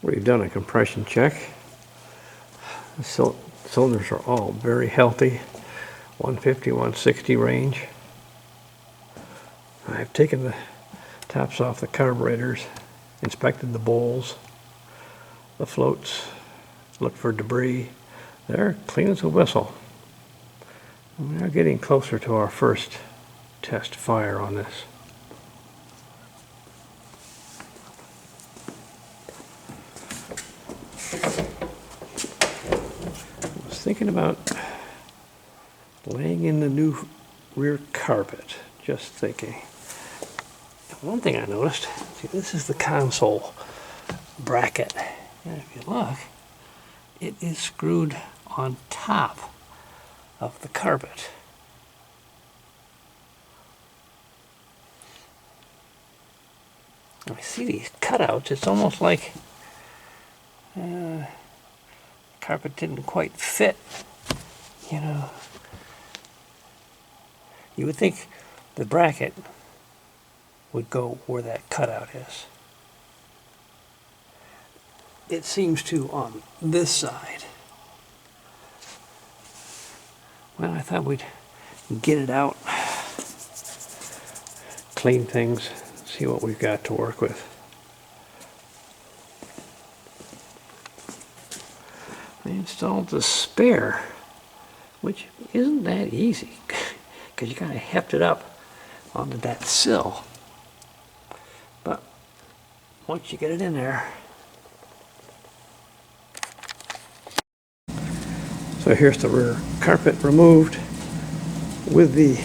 We've done a compression check. The cylinders are all very healthy, 150, 160 range. I've taken the tops off the carburetors, inspected the bowls, the floats, looked for debris. They're clean as a whistle. We're getting closer to our first test fire on this. I was thinking about laying in the new rear carpet, just thinking. One thing I noticed, see, this is the console bracket, and if you look, it is screwed on top of the carpet. I see these cutouts. It's almost like carpet didn't quite fit, you know. You would think the bracket would go where that cutout is. It seems to on this side. Well, I thought we'd get it out, clean things, see what we've got to work with. I installed the spare, which isn't that easy, because you kind of heft it up onto that sill. But once you get it in there. So here's the rear carpet removed with the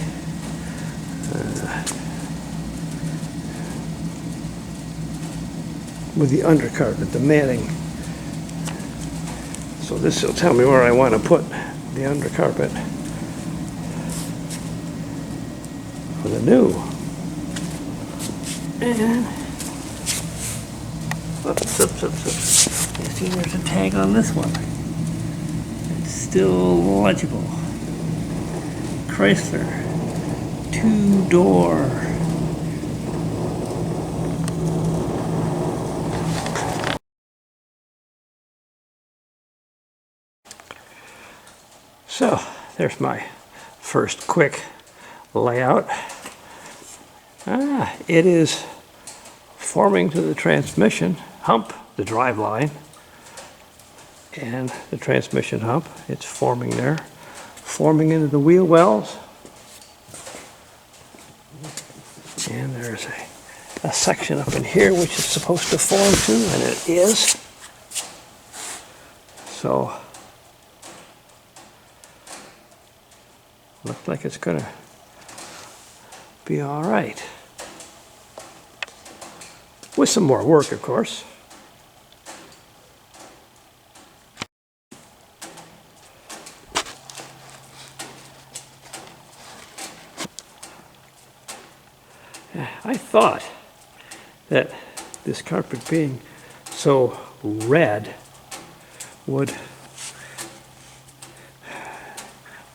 undercarpet, the matting. So this will tell me where I want to put the undercarpet for the new. And you see there's a tag on this one. It's still legible. Chrysler 2-door. So there's my first quick layout. It is forming to the transmission hump, the drive line, and the transmission hump. It's forming there, forming into the wheel wells. And there's a section up in here which is supposed to form to, and it is. So looks like it's gonna be all right. With some more work, of course. I thought that this carpet being so red would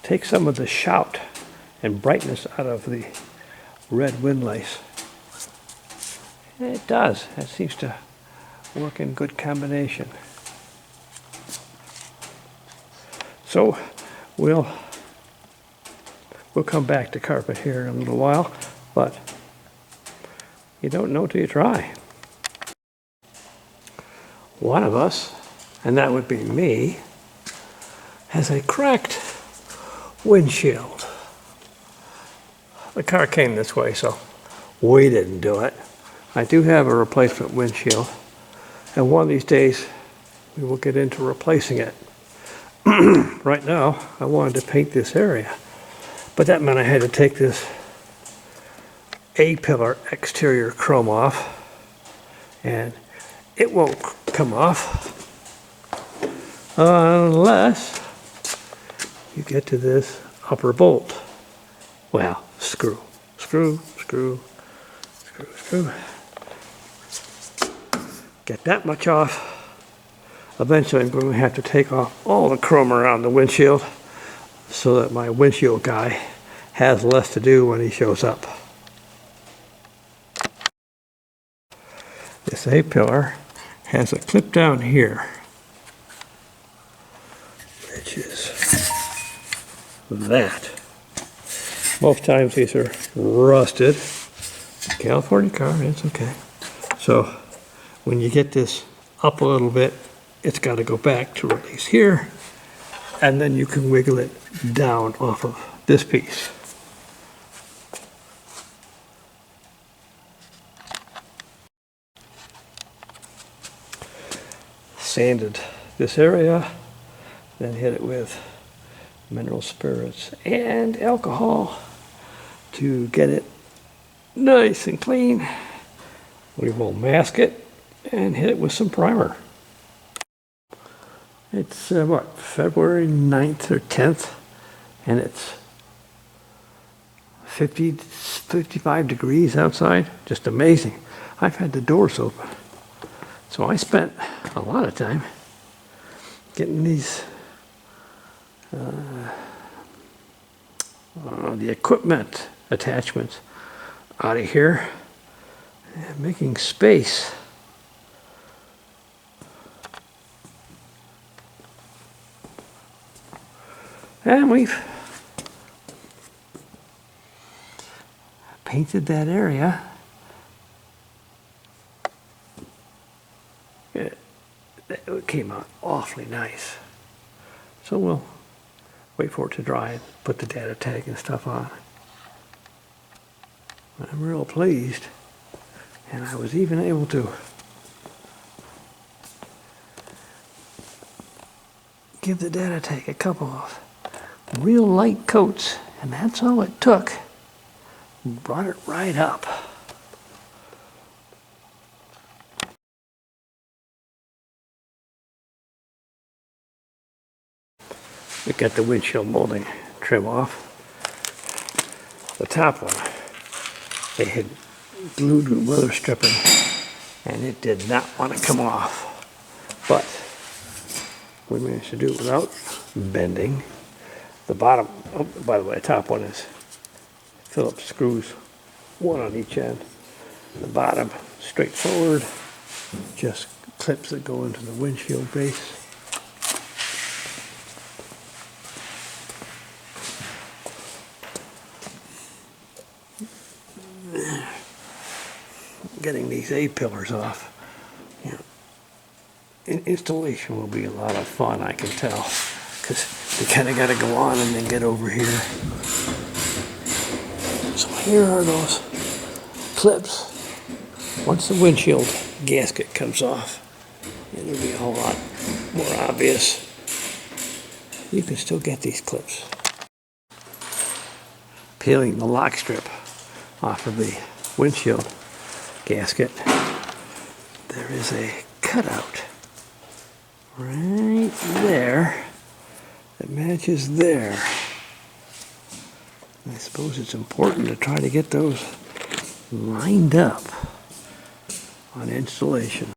take some of the shout and brightness out of the red windlace. And it does. It seems to work in good combination. So we'll come back to carpet here in a little while, but you don't know till you try. One of us, and that would be me, has a cracked windshield. The car came this way, so we didn't do it. I do have a replacement windshield, and one of these days we will get into replacing it. Right now, I wanted to paint this area, but that meant I had to take this A-pillar exterior chrome off, and it won't come off unless you get to this upper bolt. Well, screw. Get that much off. Eventually I'm going to have to take off all the chrome around the windshield so that my windshield guy has less to do when he shows up. This A-pillar has a clip down here, which is that. Most times these are rusted. California car, it's okay. So when you get this up a little bit, it's got to go back to release here, and then you can wiggle it down off of this piece. Sanded this area, then hit it with mineral spirits and alcohol to get it nice and clean. We will mask it and hit it with some primer. It's what, February 9th or 10th, and it's 55 degrees outside. Just amazing. I've had the doors open. So I spent a lot of time getting these the equipment attachments out of here and making space. And we've painted that area. It came out awfully nice. So we'll wait for it to dry and put the data tag and stuff on. I'm real pleased. And I was even able to give the data tag a couple of real light coats, and that's all it took. Brought it right up. We got the windshield molding trim off. The top one, they had glued with weather stripping, and it did not want to come off. But we managed to do it without bending. The bottom, oh, by the way, the top one is Phillips screws, one on each end. The bottom, straightforward, just clips that go into the windshield base. Getting these A-pillars off. You know, installation will be a lot of fun, I can tell, because you kind of got to go on and then get over here. So here are those clips. Once the windshield gasket comes off, it'll be a whole lot more obvious. You can still get these clips. Peeling the lock strip off of the windshield gasket, there is a cutout right there that matches there. I suppose it's important to try to get those lined up on installation.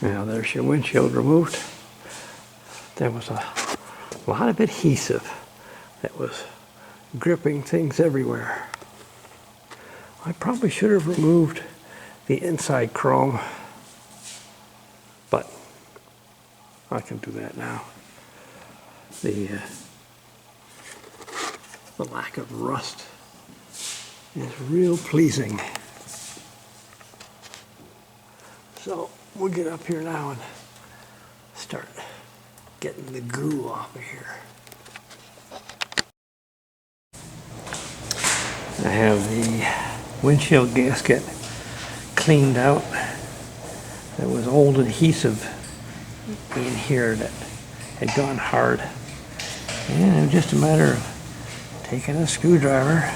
Now there's your windshield removed. There was a lot of adhesive that was gripping things everywhere. I probably should have removed the inside chrome, but I can do that now. The lack of rust is real pleasing. So we'll get up here now and start getting the goo off of here. I have the windshield gasket cleaned out. There was old adhesive in here that had gone hard. And it was just a matter of taking a screwdriver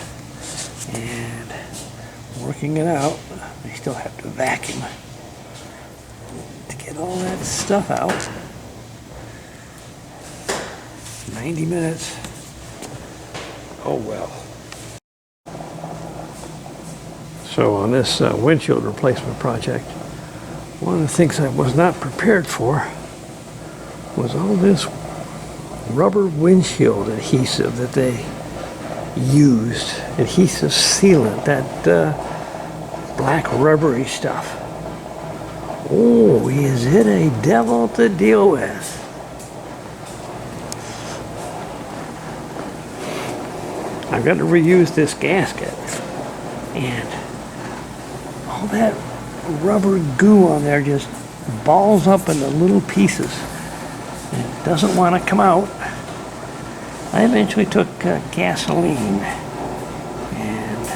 and working it out. I still have to vacuum to get all that stuff out. 90 minutes. Oh well. So on this windshield replacement project, one of the things I was not prepared for was all this rubber windshield adhesive that they used. Adhesive sealant, that black rubbery stuff. Oh, is it a devil to deal with? I've got to reuse this gasket, and all that rubber goo on there just balls up into little pieces and it doesn't want to come out. I eventually took gasoline and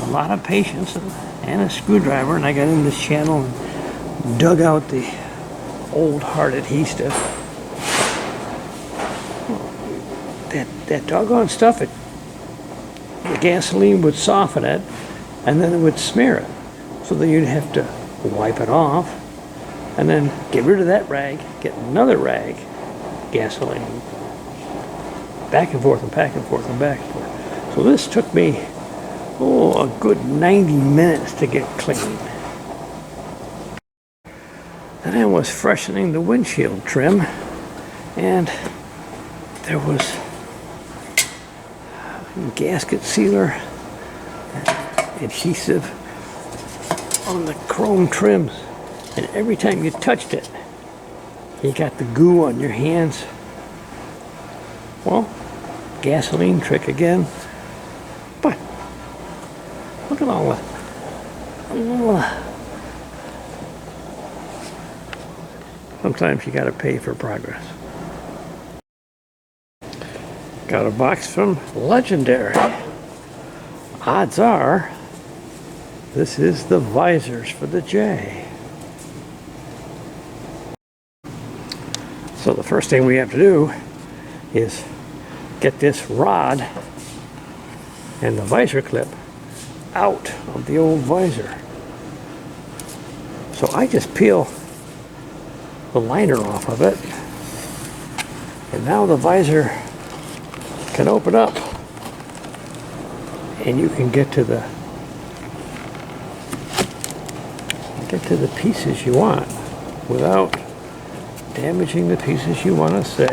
a lot of patience and a screwdriver, and I got in this channel and dug out the old hard adhesive. That doggone stuff, the gasoline would soften it and then it would smear it. So then you'd have to wipe it off and then get rid of that rag, get another rag, gasoline, back and forth and back and forth and back and forth. So this took me, a good 90 minutes to get clean. Then I was freshening the windshield trim, and there was gasket sealer adhesive on the chrome trims, and every time you touched it you got the goo on your hands. Well, gasoline trick again, but look at all that. Sometimes you got to pay for progress. Got a box from Legendary. Odds are this is the visors for the J. So the first thing we have to do is get this rod and the visor clip out of the old visor. So I just peel the liner off of it, and now the visor can open up and you can get to the pieces you want without damaging the pieces you want to save.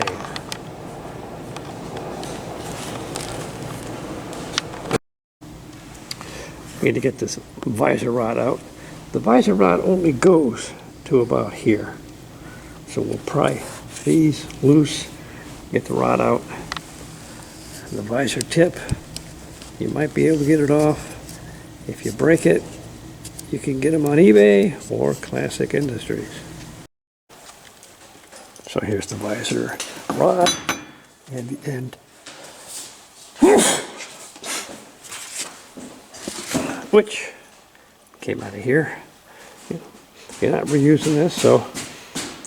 We need to get this visor rod out. The visor rod only goes to about here. So we'll pry these loose, get the rod out. The visor tip, you might be able to get it off. If you break it, you can get them on eBay or Classic Industries. So here's the visor rod and the end, which came out of here. You're not reusing this, so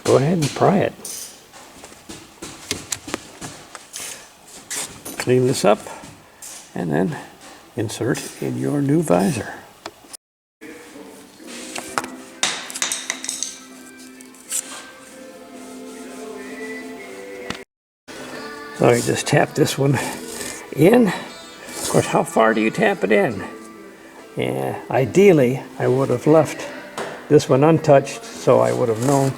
go ahead and pry it. Clean this up and then insert in your new visor. So you just tap this one in. Of course, how far do you tap it in? Yeah, ideally I would have left this one untouched so I would have known,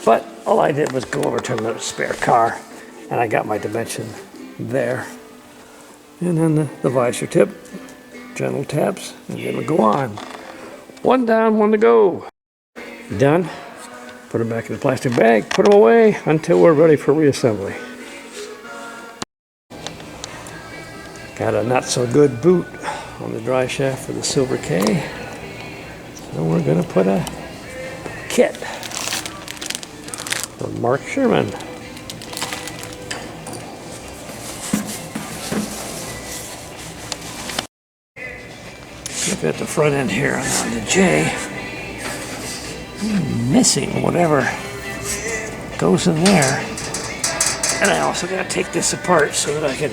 but all I did was go over to another spare car and I got my dimension there. And then the visor tip, gentle taps, and then we go on. One down, one to go. Done. Put them back in the plastic bag, put them away until we're ready for reassembly. Got a not so good boot on the Driveshaft for the Silver K. So we're gonna put a kit for Mark Sherman. Look at the front end here on the J. I'm missing whatever goes in there. And I also got to take this apart so that I can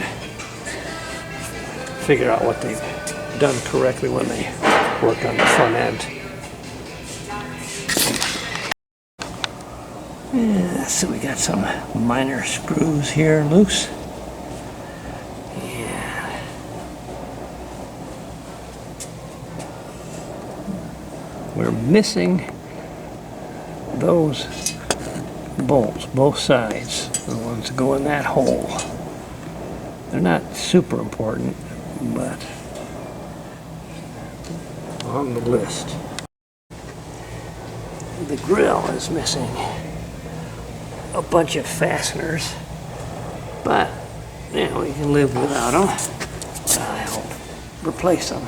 figure out what they've done correctly when they work on the front end. Yeah, so we got some minor screws here loose. We're missing those bolts, both sides, the ones that go in that hole. They're not super important, but on the list. the grill is missing a bunch of fasteners, but you know, we can live without them. I'll replace them.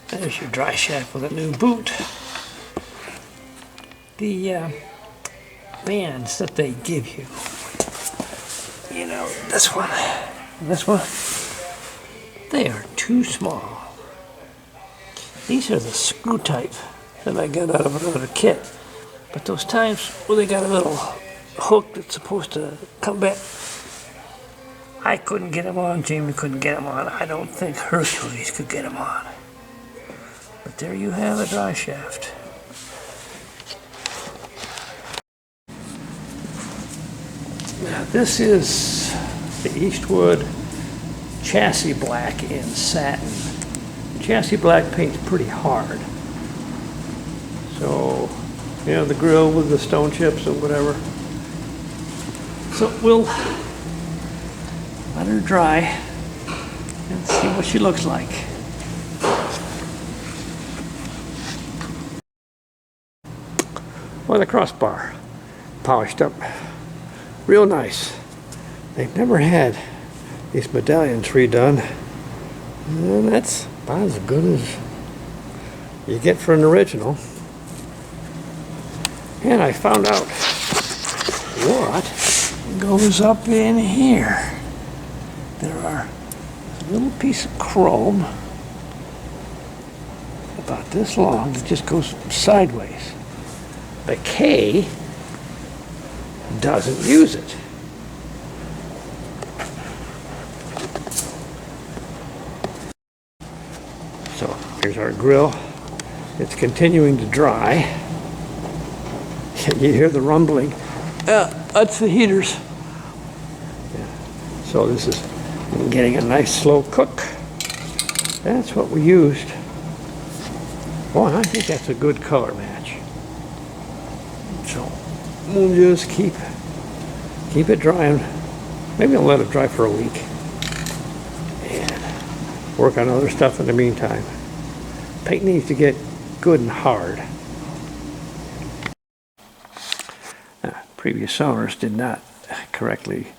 There's your dry shaft with a new boot. The bands that they give you, you know, this one, they are too small. These are the screw type that I got out of another kit. But those times where they got a little hook that's supposed to come back, I couldn't get them on, Jamie couldn't get them on. I don't think Hercules could get them on. But there you have a dry shaft. Now this is the Eastwood chassis black in satin. Chassis black paint's pretty hard. So, you know, the grill with the stone chips or whatever. So we'll let her dry and see what she looks like. Well, the crossbar, polished up, real nice. They've never had these medallions redone, and that's about as good as you get for an original. And I found out what goes up in here. There are a little piece of chrome about this long that just goes sideways. The K doesn't use it. So here's our grill. It's continuing to dry. You hear the rumbling. That's the heaters. Yeah. So this is getting a nice slow cook. That's what we used. Boy, I think that's a good color match. So we'll just keep it drying. Maybe I'll let it dry for a week and work on other stuff in the meantime. Paint needs to get good and hard. Previous owners did not correctly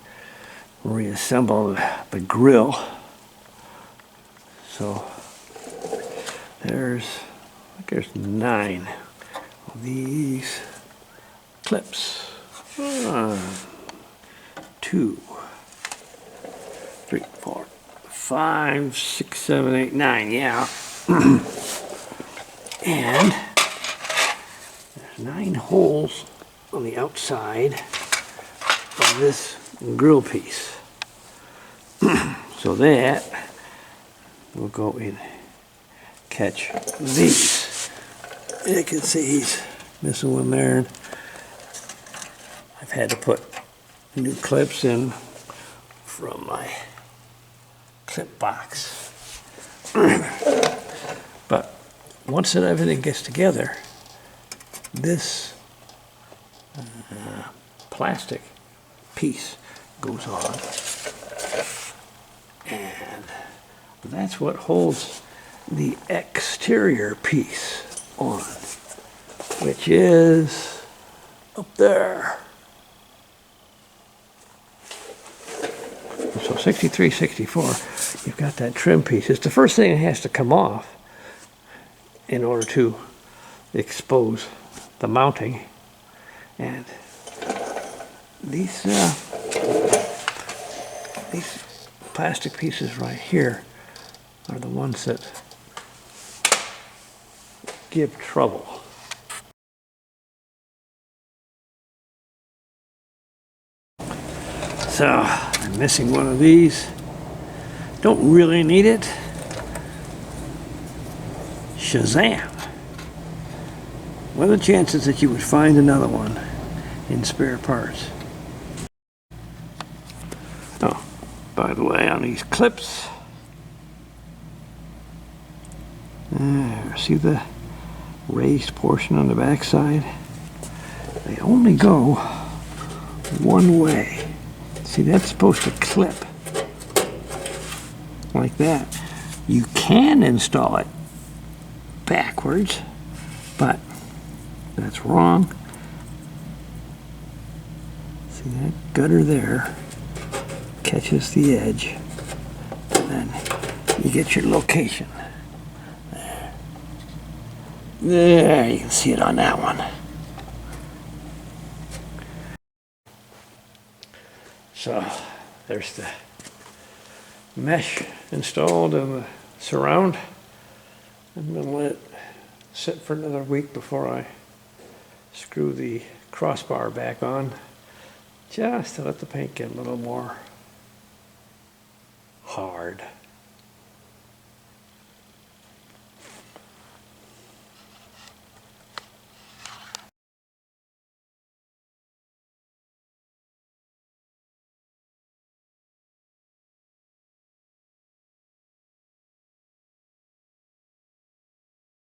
reassemble the grill. So there's 9 of these clips. 1, 2, 3, 4, 5, 6, 7, 8, 9. Yeah. And there's 9 holes on the outside of this grill piece. So that will go in, catch these. You can see he's missing one there. I've had to put new clips in from my clip box. But once everything gets together, this plastic piece goes on, and that's what holds the exterior piece on, which is up there. So 63, 64, you've got that trim piece. It's the first thing that has to come off in order to expose the mounting. And these plastic pieces right here are the ones that give trouble. So I'm missing one of these. Don't really need it. Shazam! What are the chances that you would find another one in spare parts? Oh, by the way, on these clips, see the raised portion on the back side? They only go one way. See, that's supposed to clip like that. You can install it backwards, but that's wrong. See that gutter there catches the edge, and then you get your location. There, you can see it on that one. So there's the mesh installed in the surround. I'm going to let it sit for another week before I screw the crossbar back on, just to let the paint get a little more hard.